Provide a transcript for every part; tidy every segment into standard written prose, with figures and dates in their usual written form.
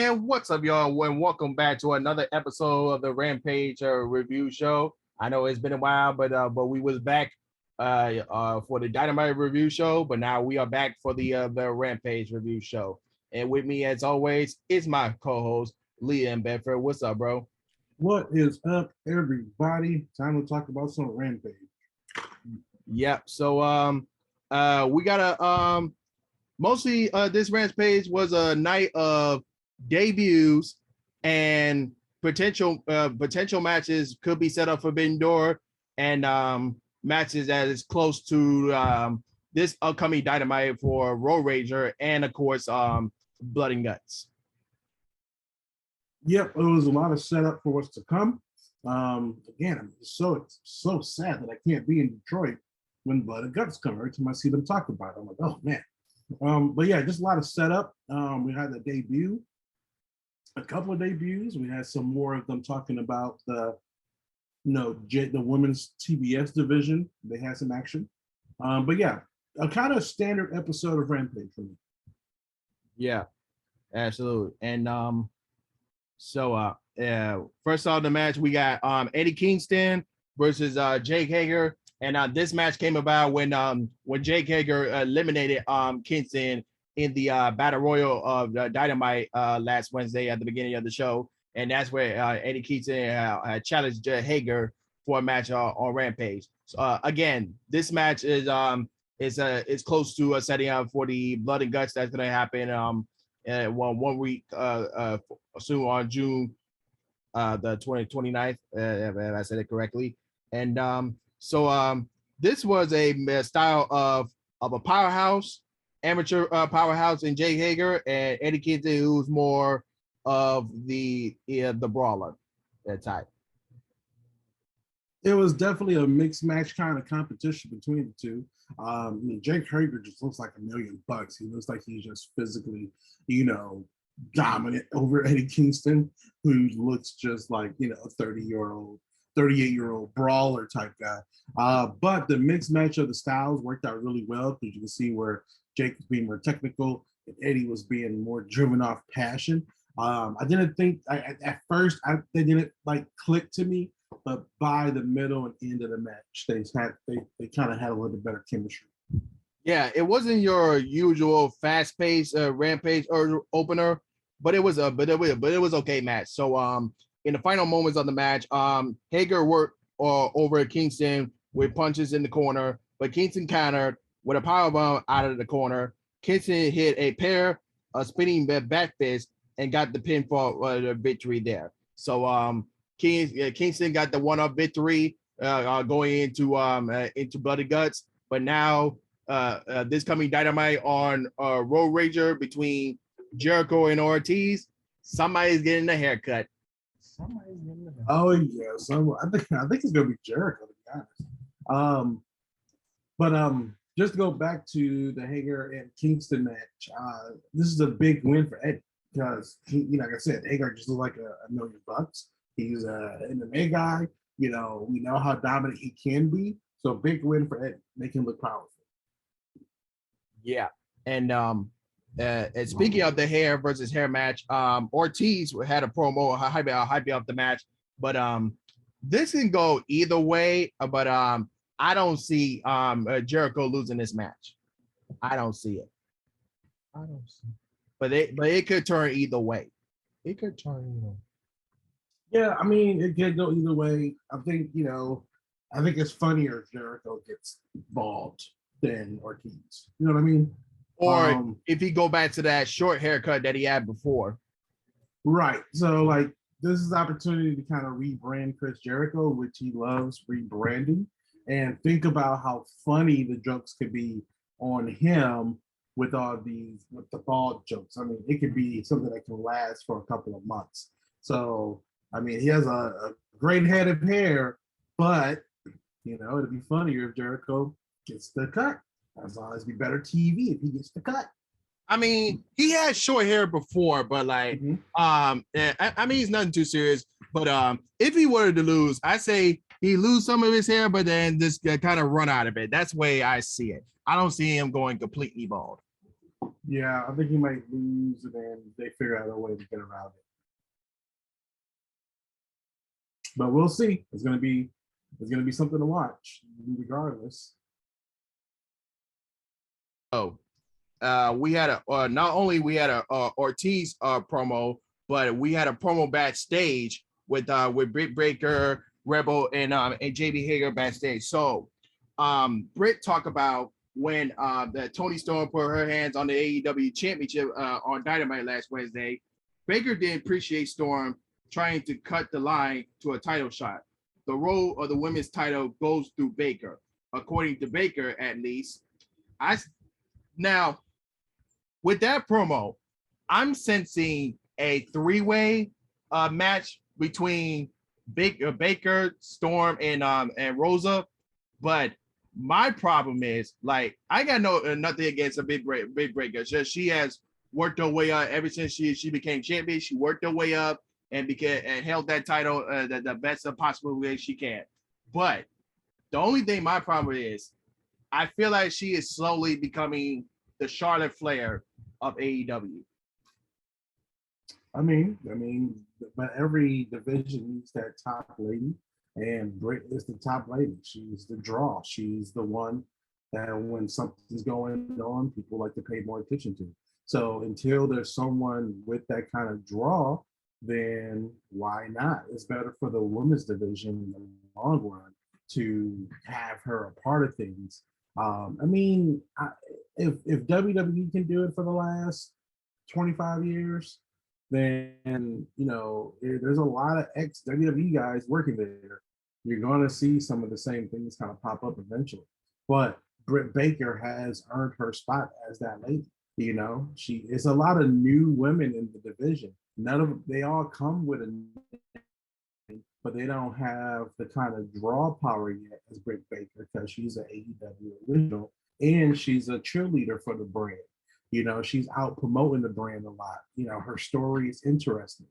And what's up, y'all? And welcome back to another episode of the Rampage review show. I know it's been a while, but we was back for the Dynamite review show, but now we are back for the Rampage review show. And with me, as always, is my co-host Leland Benford. What's up, bro? What is up, everybody? Time to talk about some Rampage. Yep. So we got a mostly this Rampage was a night of debuts and potential matches could be set up for Forbidden Door and matches that is close to this upcoming Dynamite for Road Rager and of course Blood and Guts. Yep, it was a lot of setup for what's to come. Again, I'm so sad that I can't be in Detroit when Blood and Guts come. Every time I see them talk about it, I'm like, oh man. But yeah, just a lot of setup. We had the debut, a couple of debuts. We had some more of them talking about the women's TBS division. They had some action. But yeah, a kind of standard episode of Rampage for me. Yeah, absolutely. And first off the match, we got Eddie Kingston versus Jake Hager. And this match came about when Jake Hager eliminated Kingston in the Battle Royal of Dynamite last Wednesday at the beginning of the show. And that's where Eddie Kingston challenged Hager for a match on Rampage. So, again, this match is close to setting up for the Blood and Guts that's going to happen 1 week soon on June the 29th, if I said it correctly. And this was a style of a powerhouse, amateur powerhouse in Jake Hager, and Eddie Kingston, who's more of the brawler type. It was definitely a mixed match kind of competition between the two. Jake Hager just looks like $1,000,000. He looks like he's just physically, dominant over Eddie Kingston, who looks just like, a 38-year-old brawler type guy. But the mixed match of the styles worked out really well because you can see where Jake was being more technical and Eddie was being more driven off passion. I didn't think at first they didn't click to me, but by the middle and end of the match, they kind of had a little bit better chemistry. Yeah, it wasn't your usual fast-paced Rampage or opener, but it was okay match. So in the final moments of the match, Hager worked over Kingston with punches in the corner, but Kingston countered with a powerbomb out of the corner. Kingston hit a pair of spinning back fists and got the pinfall victory there. So Kingston got the one-up victory going into Blood and Guts, but now this coming Dynamite on Road Rager between Jericho and Ortiz, somebody's getting a haircut. Oh yeah, I think it's gonna be Jericho, to be honest. But just to go back to the Hager and Kingston match, this is a big win for Eddie because like I said, Hager just looks like $1,000,000. He's an MMA guy. We know how dominant he can be. So big win for Eddie, make him look powerful. Yeah, and speaking of the hair versus hair match, Ortiz had a promo hype up the match, but this can go either way. But I don't see Jericho losing this match. I don't see it. But it could turn either way. It could turn either way. Yeah, I mean, it could go either way. I think it's funnier if Jericho gets bald than Ortiz. You know what I mean? Or if he go back to that short haircut that he had before. Right. So this is the opportunity to kind of rebrand Chris Jericho, which he loves rebranding, and think about how funny the jokes could be on him with the bald jokes. I mean, it could be something that can last for a couple of months. So, I mean, he has a great head of hair, but it'd be funnier if Jericho gets the cut. As long as be better TV if he gets the cut. I mean, he had short hair before, but I mean, he's nothing too serious. But if he were to lose, I say he lose some of his hair, but then just kind of run out of it. That's the way I see it. I don't see him going completely bald. Yeah, I think he might lose, and then they figure out a way to get around it. But we'll see. It's gonna be something to watch, regardless. Oh, we had a not only we had a Ortiz promo, but we had a promo backstage with Britt Baker, Rebel, and JB Hager backstage. So Britt talked about when the Tony Storm put her hands on the AEW championship on Dynamite last Wednesday. Baker didn't appreciate Storm trying to cut the line to a title shot. The role of the women's title goes through Baker, according to Baker at least. I now with that promo, I'm sensing a three-way match between Baker, Storm, and Rosa. But my problem is, like, I got nothing against a big breaker. She has worked her way up ever since she became champion. She worked her way up and held that title the best possible way she can. But the only thing my problem is, I feel like she is slowly becoming the Charlotte Flair of AEW. But every division needs that top lady, and Britt is the top lady. She's the draw. She's the one that when something's going on, people like to pay more attention to. So until there's someone with that kind of draw, then why not? It's better for the women's division in the long run to have her a part of things. If WWE can do it for the last 25 years, then there's a lot of ex WWE guys working there. You're going to see some of the same things kind of pop up eventually. But Britt Baker has earned her spot as that lady. It's a lot of new women in the division. They all come with a name, but they don't have the kind of draw power yet as Britt Baker because she's an AEW original and she's a cheerleader for the brand. She's out promoting the brand a lot. Her story is interesting.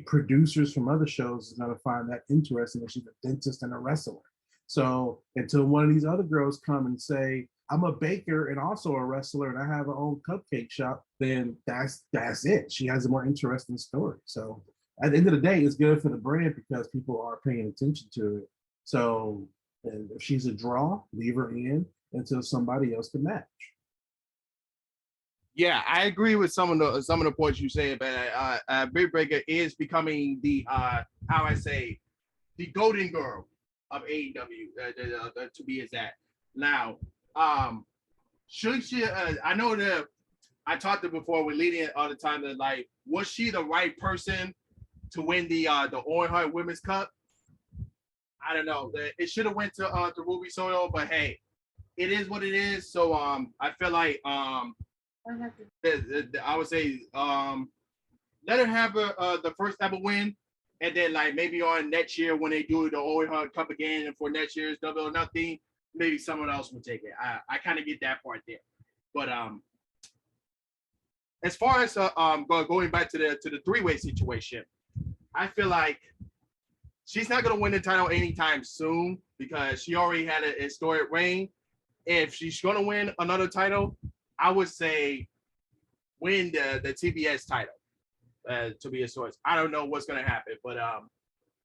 Producers from other shows is going to find that interesting that she's a dentist and a wrestler. So until one of these other girls come and say, I'm a baker and also a wrestler and I have an own cupcake shop, then that's it. She has a more interesting story. So at the end of the day, it's good for the brand because people are paying attention to it. So if she's a draw, leave her in until somebody else can match. Yeah, I agree with some of the points you say, but Britt Baker is becoming the the golden girl of AEW to be exact. Now, should she? I know that I talked to before with Leland all the time that like, was she the right person to win the Owen Hart Women's Cup? I don't know. It should have went to Ruby Soho, but hey, it is what it is. So I feel like I would say let her have the first ever win, and then like maybe on next year when they do the Owen Hart Cup again, and for next year's Double or Nothing, maybe someone else will take it. I kind of get that part there, but as far as going back to the three-way situation, I feel like she's not gonna win the title anytime soon because she already had a historic reign. If she's gonna win another title, I would say win the TBS title to be a source. I don't know what's gonna happen, but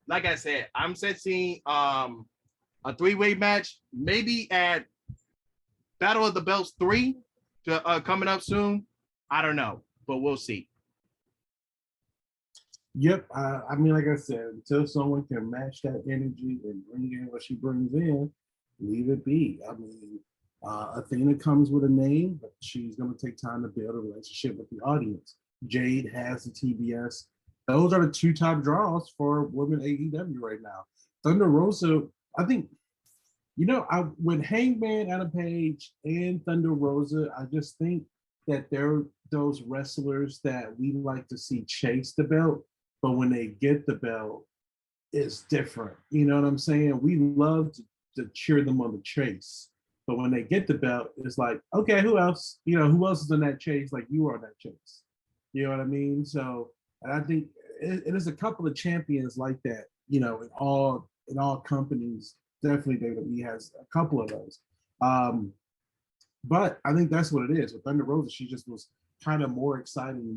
like I said, I'm sensing a three-way match, maybe at Battle of the Belts 3 to coming up soon. I don't know, but we'll see. Yep. Like I said, until someone can match that energy and bring in what she brings in, leave it be. Athena comes with a name, but she's going to take time to build a relationship with the audience. Jade has the TBS. Those are the two top draws for women AEW right now. Thunder Rosa, I think, with Hangman, Adam Page, and Thunder Rosa, I just think that they're those wrestlers that we like to see chase the belt, but when they get the belt, it's different. You know what I'm saying? We love to cheer them on the chase. But when they get the belt, it's like, okay, who else? Who else is in that chase? Like you are that chase. You know what I mean? So, and I think it is a couple of champions like that. In all companies. Definitely, WWE has a couple of those. But I think that's what it is. With Thunder Rosa, she just was kind of more exciting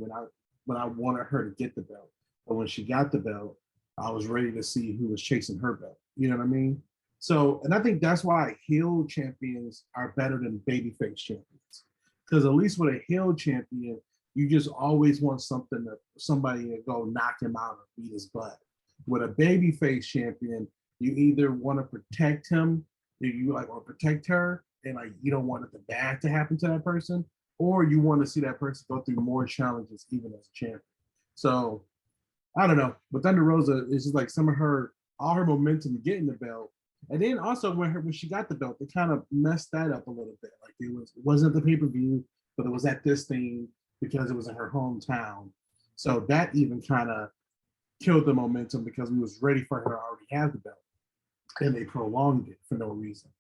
when I wanted her to get the belt. But when she got the belt, I was ready to see who was chasing her belt. You know what I mean? So, and I think that's why heel champions are better than babyface champions. Because at least with a heel champion, you just always want somebody to go knock him out or beat his butt. With a babyface champion, you either want to protect him, you like or protect her, and like you don't want the bad to happen to that person, or you want to see that person go through more challenges even as a champion. So I don't know, but Thunder Rosa is just like some of her all her momentum getting the belt, and then also when she got the belt, they kind of messed that up a little bit. Like it wasn't the pay per view, but it was at this thing because it was in her hometown. So that even kind of killed the momentum because we was ready for her to already have the belt, and they prolonged it for no reason.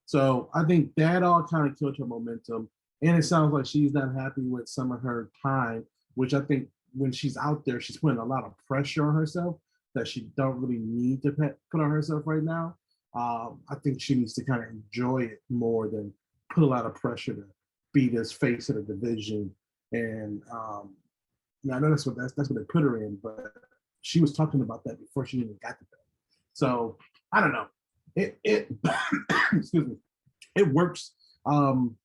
So I think that all kind of killed her momentum. And it sounds like she's not happy with some of her time, which I think when she's out there, she's putting a lot of pressure on herself that she don't really need to put on herself right now. I think she needs to kind of enjoy it more than put a lot of pressure to be this face of the division. And I know that's what they put her in, but she was talking about that before she even got the belt. So I don't know. It excuse me. It works.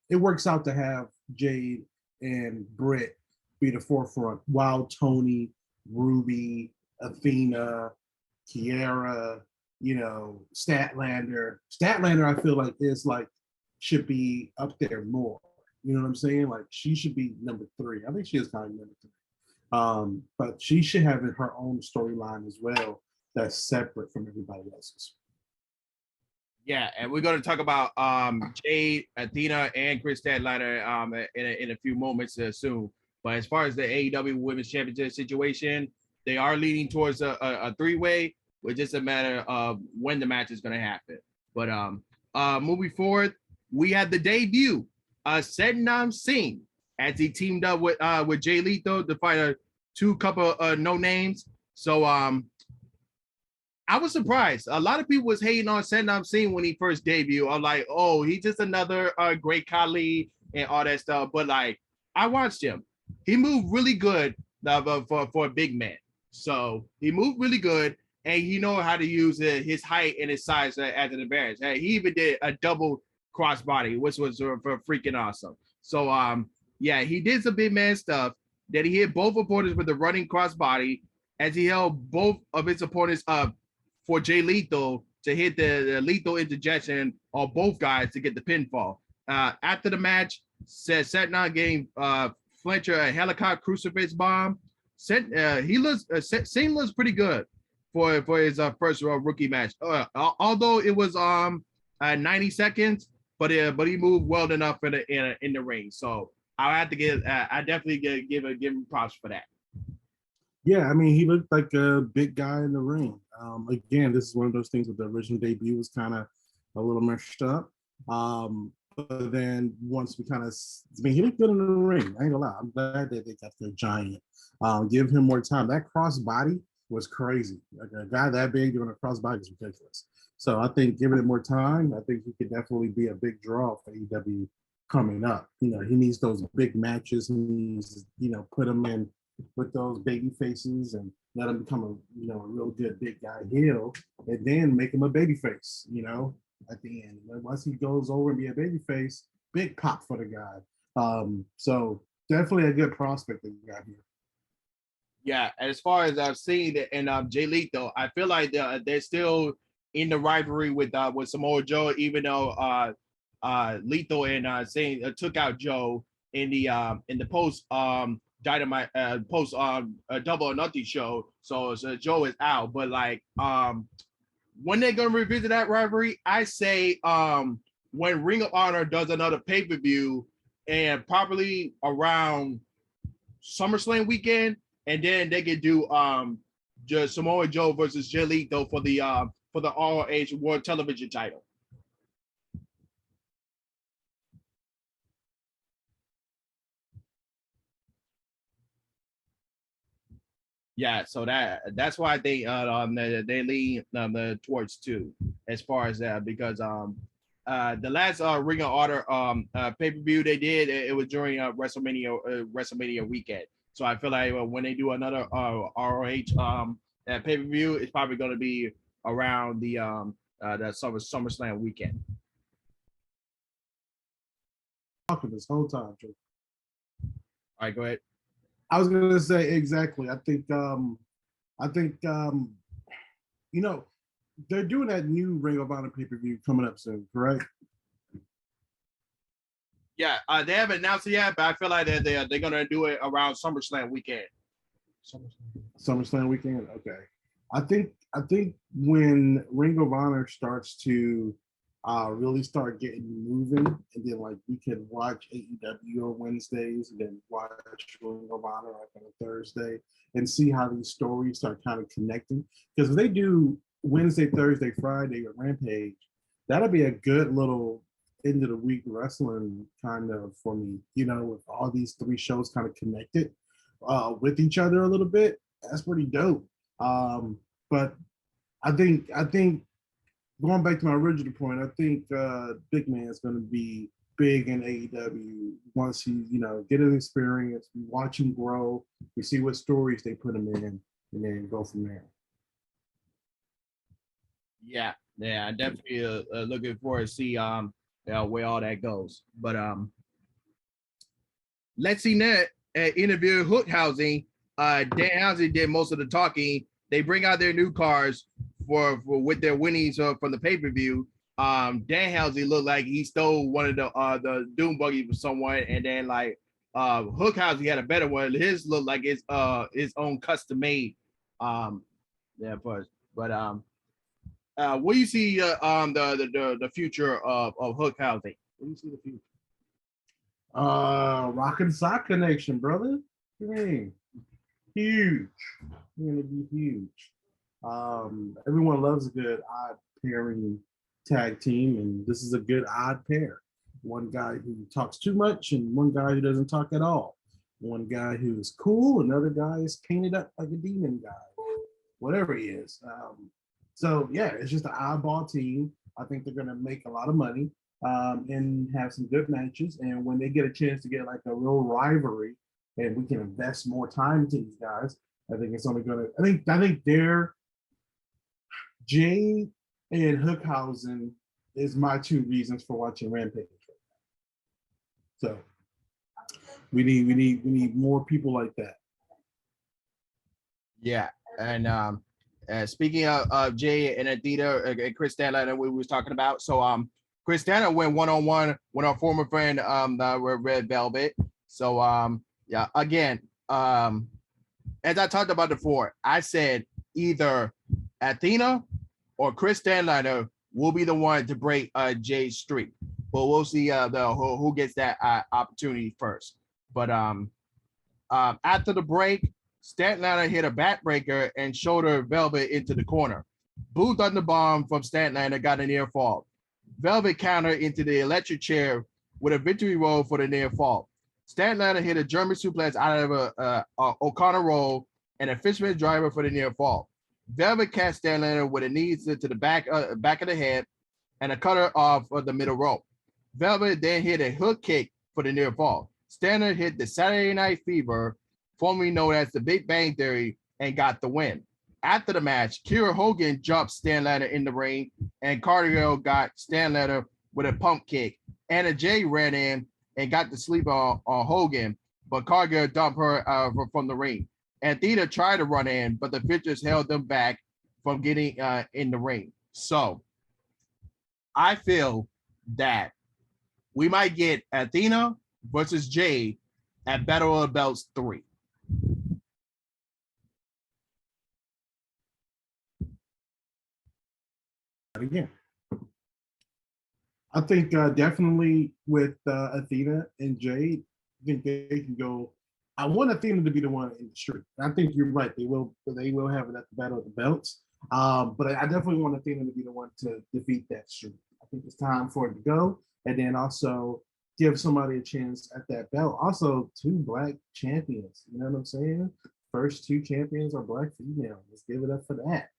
It works out to have Jade and Britt be the forefront, while Tony, Ruby, Athena, Kiera, Statlander. Statlander, I feel like is like should be up there more. You know what I'm saying? Like she should be number 3. I think she is kind of number 3. But she should have her own storyline as well that's separate from everybody else's. Yeah, and we're going to talk about Jade, Athena, and Chris Statlander in a few moments soon. But as far as the AEW Women's Championship situation, they are leaning towards a three-way, with just a matter of when the match is going to happen. But moving forward, we had the debut, Satnam Singh, as he teamed up with Jay Lethal to fight a couple no names. So I was surprised. A lot of people was hating on Satnam Singh when he first debuted. I'm like, oh, he's just another great colleague and all that stuff. But like, I watched him. He moved really good for a big man. So he moved really good, and he know how to use his height and his size as an advantage. He even did a double crossbody, which was freaking awesome. So yeah, he did some big man stuff. That he hit both opponents with a running crossbody, as he held both of his opponents up for Jay Lethal to hit the lethal interjection on both guys to get the pinfall. After the match, said Satnam gave Fletcher a helicopter crucifix bomb. Singh looks pretty good for his first rookie match. Although it was 90 seconds, but he moved well enough in the ring. So I definitely give him props for that. Yeah, I mean, he looked like a big guy in the ring. Again, this is one of those things with the original debut was kind of a little messed up. But then once we kind of, I mean, he looked good in the ring. I ain't gonna lie. I'm glad that they got the giant. Give him more time. That crossbody was crazy. Like a guy that big doing a crossbody is ridiculous. So I think giving it more time, I think he could definitely be a big draw for AEW coming up. He needs those big matches. He needs, put him in with those baby faces and let him become a real good big guy heel, and then make him a baby face, at the end. Once he goes over and be a baby face, big pop for the guy. So definitely a good prospect that we got here. Yeah, as far as I've seen it, and Jay Lethal, I feel like they're still in the rivalry with Samoa Joe, even though Lethal and Singh took out Joe in the post Dynamite post Double or Nothing show. So Joe is out, but like when they're gonna revisit that rivalry, I say when Ring of Honor does another pay-per-view, and probably around SummerSlam weekend, and then they could do just Samoa Joe versus Jay Lethal for the ROH World Television title. Yeah, so that's why they lean towards 2 as far as that, because the last Ring of Honor pay-per-view they did, it was during WrestleMania weekend. So I feel like when they do another ROH pay-per-view, it's probably going to be around the SummerSlam weekend. Talking this whole time, Joe. All right, go ahead. I was gonna say exactly. I think you know, they're doing that new Ring of Honor pay-per-view coming up soon, correct? Yeah, they haven't announced it yet, but I feel like they're gonna do it around SummerSlam weekend. SummerSlam weekend. Okay. I think when Ring of Honor starts to really start getting moving, and then like we can watch AEW on Wednesdays, and then watch Ring of Honor like on a Thursday, and see how these stories start kind of connecting. Because if they do Wednesday, Thursday, Friday or Rampage, that'll be a good little end of the week wrestling kind of for me. You know, with all these three shows kind of connected with each other a little bit, that's pretty dope. But I think going back to my original point, I think Big Man is going to be big in AEW once he, get his experience. We watch him grow. We see what stories they put him in, and then go from there. Yeah, I'm definitely looking forward to see where all that goes. But let's see that interview Hookhausen. Danhausen did most of the talking. They bring out their new cars for with their winnings from the pay-per-view. Danhausen looked like he stole one of the Doom buggy from someone, and then like Hookhausen had a better one. His looked like his own custom made. But what do you see the future of Hookhausen? What do you see the future? Rock and Sock connection, brother. Hey, huge. Gonna be huge. Everyone loves a good odd pairing tag team, and this is a good odd pair. One guy who talks too much, and one guy who doesn't talk at all. One guy who's cool, another guy is painted up like a demon guy, whatever he is. So yeah, it's just an oddball team. I think they're gonna make a lot of money and have some good matches. And when they get a chance to get like a real rivalry, and we can invest more time into these guys, I think it's only gonna. I think they're Jay and Hookhausen is my two reasons for watching Rampage. So we need more people like that. Yeah, and speaking of Jay and Adita and Chris Stanley, we was talking about. So Chris Stanley went one-on-one with our former friend Red Velvet. So yeah, again, as I talked about before, I said either Athena or Chris Stanley will be the one to break Jay's streak. But we'll see who gets that opportunity first. But after the break, Statlander hit a backbreaker and shoulder Velvet into the corner. Blue Thunder Bomb from Statlander got a near fall. Velvet countered into the electric chair with a victory roll for the near fall. Statlander hit a German suplex out of a O'Connor roll and a Fishman driver for the near fall. Velvet cast Statlander with a knee to the back of the head and a cutter off of the middle rope. Velvet then hit a hook kick for the near fall. Statlander hit the Saturday Night Fever, formerly known as the Big Bang Theory, and got the win. After the match, Kiera Hogan jumped Statlander in the ring, and Cargill got Statlander with a pump kick. Anna Jay ran in and got the sleep on Hogan, but Cargill dumped her from the ring. Athena tried to run in, but the Fishers held them back from getting in the ring. So I feel that we might get Athena versus Jade at Battle of the Belts 3. Again, I think definitely with Athena and Jade, I think they can go. I want Athena to be the one in the street. I think you're right. They will have it at the Battle of the Belts. But I definitely want Athena to be the one to defeat that streak. I think it's time for it to go, and then also give somebody a chance at that belt. Also, two black champions. You know what I'm saying? First two champions are black female. Let's give it up for that.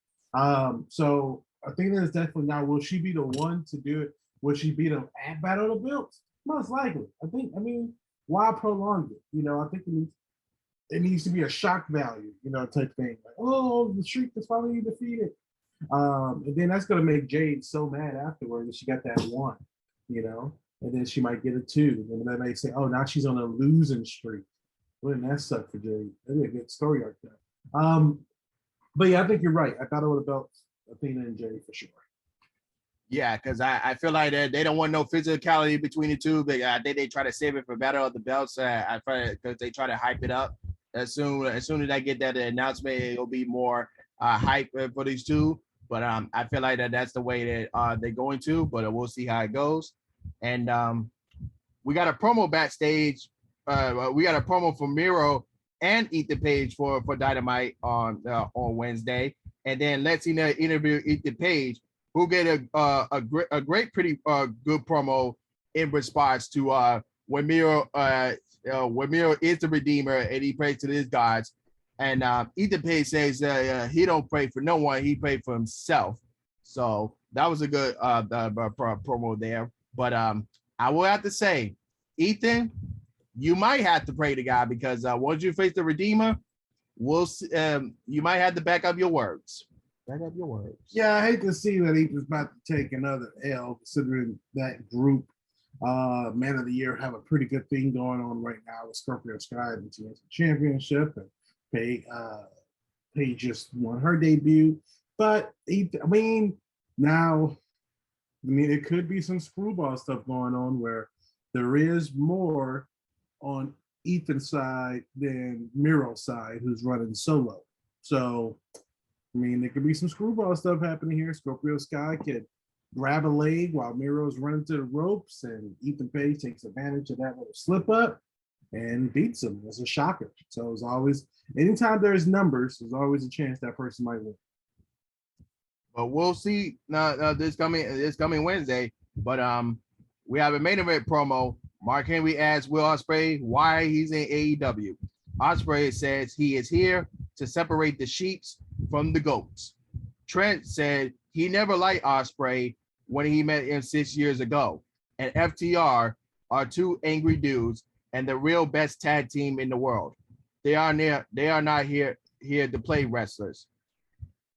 So Athena is definitely now. Will she be the one to do it? Would she beat him at Battle of the Belts? Most likely. I mean, why prolong it? I think it needs to be a shock value, type thing. Like, oh, the streak is finally defeated. And then that's gonna make Jade so mad afterward that she got that one, and then she might get a two. And then they may say, oh, now she's on a losing streak. Wouldn't that suck for Jade? That'd be a good story arc there. But yeah, I think you're right. I thought it would have built Athena and Jade for sure. Yeah, because I feel like they don't want no physicality between the two, but I think they try to save it for Battle of the Belts. I find because they try to hype it up. As soon as I get that announcement, it'll be more hype for these two. But I feel like that's the way that they're going to. But we'll see how it goes. And we got a promo backstage. We got a promo from Miro and Ethan Page for Dynamite on Wednesday, and then let's see the interview Ethan Page, who get a great pretty good promo in response to when Miro is the Redeemer and he prays to his gods, and Ethan Page says he don't pray for no one, he prayed for himself. So that was a good promo there. But I will have to say, Ethan, you might have to pray to God because once you face the Redeemer, you might have to back up your words. Back up your words. Yeah, I hate to see that Ethan's about to take another L, considering that group, Man of the Year, have a pretty good thing going on right now with Scorpio Sky and the championship, and Paige just won her debut. But Ethan, it could be some screwball stuff going on where there is more on Ethan's side than Miro's side, who's running solo. So, there could be some screwball stuff happening here. Scorpio Sky could grab a leg while Miro's running to the ropes, and Ethan Page takes advantage of that little slip up and beats him. It's a shocker. So it's always, anytime there's numbers, there's always a chance that person might win. But we'll see this coming Wednesday. But we have a main event promo. Mark Henry asks Will Ospreay why he's in AEW. Ospreay says he is here to separate the sheep from the goats. Trent said he never liked Ospreay when he met him 6 years ago. And FTR are two angry dudes and the real best tag team in the world. They are not here to play wrestlers.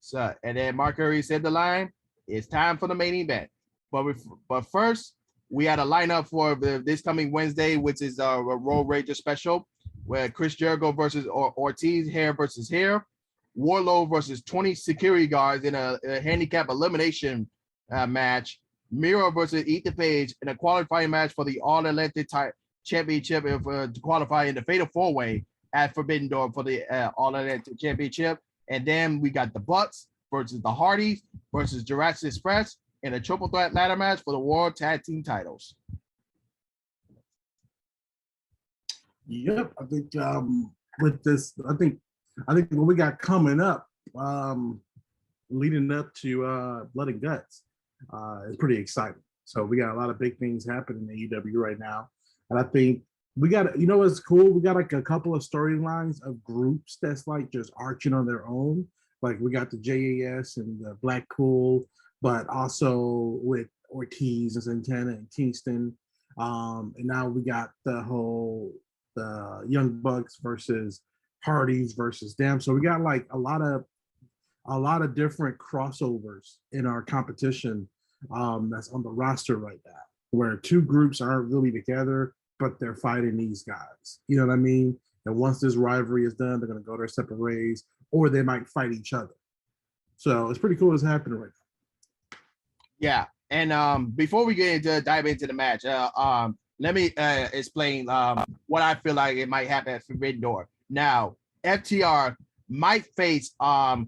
So, and then Mark Henry said the line, it's time for the main event. But first, we had a lineup for this coming Wednesday, which is a Road Rager special, where Chris Jericho versus Ortiz, hair versus hair, Warlow versus 20 security guards in a handicap elimination match, Miro versus Ethan Page in a qualifying match for the All Atlantic Championship to qualify in the Fatal 4-Way at Forbidden Door for the All Atlantic Championship. And then we got the Bucks versus the Hardys versus Jurassic Express in a triple threat ladder match for the World Tag Team titles. Yep, I think with this, I think what we got coming up, leading up to Blood and Guts, is pretty exciting. So we got a lot of big things happening in AEW right now, and I think we got, what's cool? We got like a couple of storylines of groups that's like just arching on their own. Like we got the JAS and the Blackpool, but also with Ortiz and Santana and Kingston. And now we got the Young Bucks versus Hardys versus them. So we got like a lot of different crossovers in our competition that's on the roster right now, where two groups aren't really together, but they're fighting these guys. You know what I mean? And once this rivalry is done, they're going to go their separate ways, or they might fight each other. So it's pretty cool what's happening right now. Yeah, and before we dive into the match, let me explain what I feel like it might happen at Forbidden Door. Now, FTR might face Kyle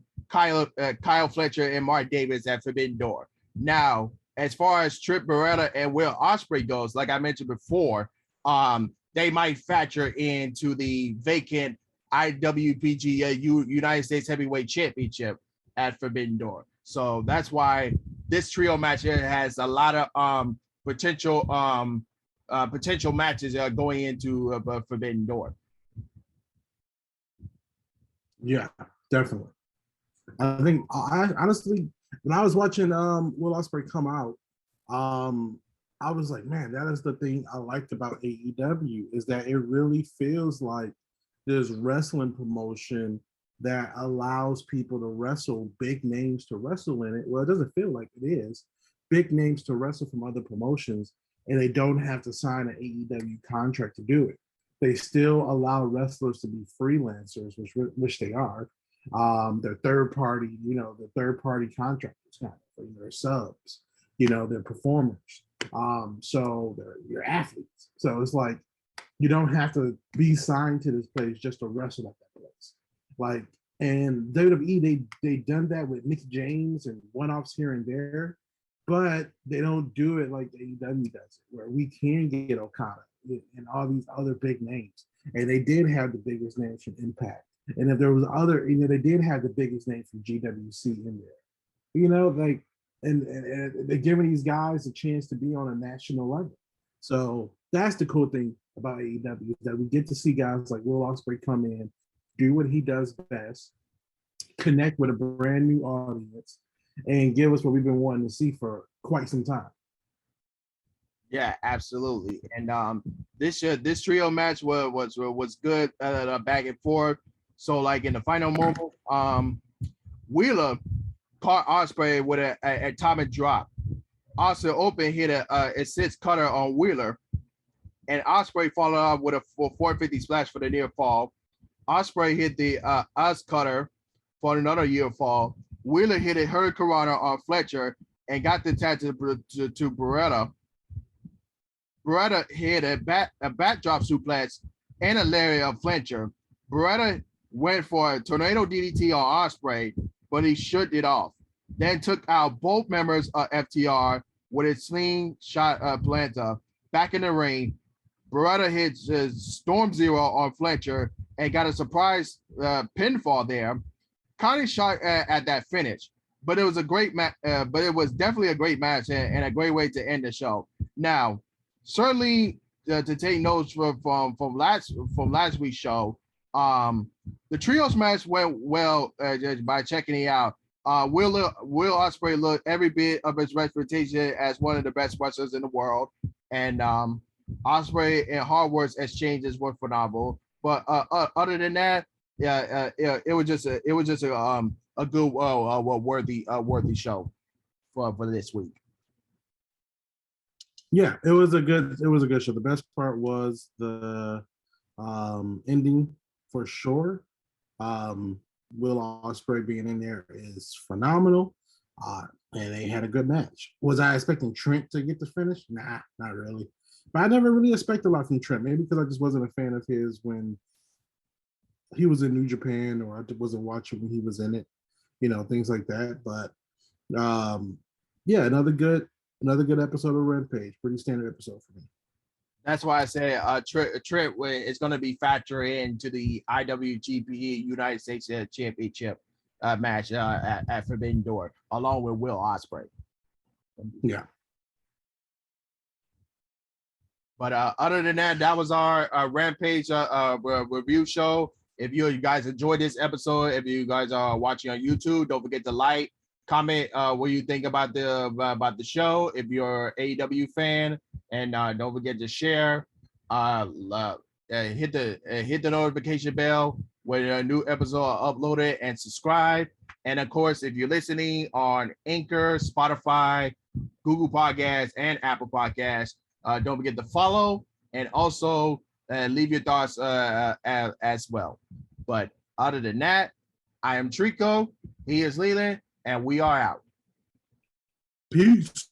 Fletcher and Mark Davis at Forbidden Door. Now, as far as Trip Beretta and Will Ospreay goes, like I mentioned before, they might factor into the vacant IWPG United States Heavyweight Championship at Forbidden Door. So that's why this trio match here has a lot of potential matches going into Forbidden Door. Yeah, definitely. I honestly, when I was watching Will Ospreay come out, I was like, man, that is the thing I liked about AEW is that it really feels like there's wrestling promotion that allows people to wrestle, big names to wrestle in it. Well, it doesn't feel like it is. Big names to wrestle from other promotions, and they don't have to sign an AEW contract to do it. They still allow wrestlers to be freelancers, which they are. They're third party, the third party contractors, kind of, they're subs, they're performers. So they're your athletes. So it's like you don't have to be signed to this place just to wrestle at that place. Like, and WWE, they done that with Mick James and one-offs here and there, but they don't do it like AEW does it, where we can get Okada and all these other big names. And they did have the biggest names from Impact. And if there was other, they did have the biggest name from GWC in there. Like, and they're giving these guys a chance to be on a national level. So that's the cool thing about AEW, is that we get to see guys like Will Ospreay come in, do what he does best, connect with a brand new audience, and give us what we've been wanting to see for quite some time. Yeah, absolutely. And this trio match was good, back and forth. So like in the final moment, Wheeler caught Ospreay with a atomic drop. Austin Open hit a assist cutter on Wheeler, and Ospreay followed up with a 450 splash for the near fall. Ospreay hit the Us cutter for another near fall. Wheeler hit a Hurricanrana on Fletcher and got the tag to Beretta. Beretta hit a backdrop suplex and a lariat of Fletcher. Beretta went for a tornado DDT on Ospreay, but he shook it off. Then took out both members of FTR with a slingshot planta. Back in the ring, Beretta hit Storm Zero on Fletcher and got a surprise pinfall there. Kind of shocked at that finish, but it was a great match. But it was definitely a great match and a great way to end the show. Now, certainly to take notes from last week's show, the trios match went well by checking it out. Will Ospreay looked every bit of his reputation as one of the best wrestlers in the world, and Ospreay and Harwood's exchanges were phenomenal. But other than that, it was just a good worthy show for this week. Yeah, it was a good show. The best part was the ending for sure. Will Ospreay being in there is phenomenal, and they had a good match. Was I expecting Trent to get the finish? Nah, not really. But I never really expected a lot from Trent. Maybe because I just wasn't a fan of his when he was in New Japan, or I wasn't watching when he was in it, things like that. But yeah, another good episode of Rampage. Pretty standard episode for me. That's why I say Trent is going to be factored into the IWGP United States Championship match at Forbidden Door, along with Will Ospreay. Yeah. But other than that, that was our Rampage review show. If you guys enjoyed this episode, if you guys are watching on YouTube, don't forget to like, comment what you think about the show. If you're an AEW fan, and don't forget to share. Hit the notification bell when a new episode are uploaded, and subscribe. And of course, if you're listening on Anchor, Spotify, Google Podcasts, and Apple Podcasts, don't forget to follow and also leave your thoughts as well. But other than that, I am Trico. He is Leland, and we are out. Peace.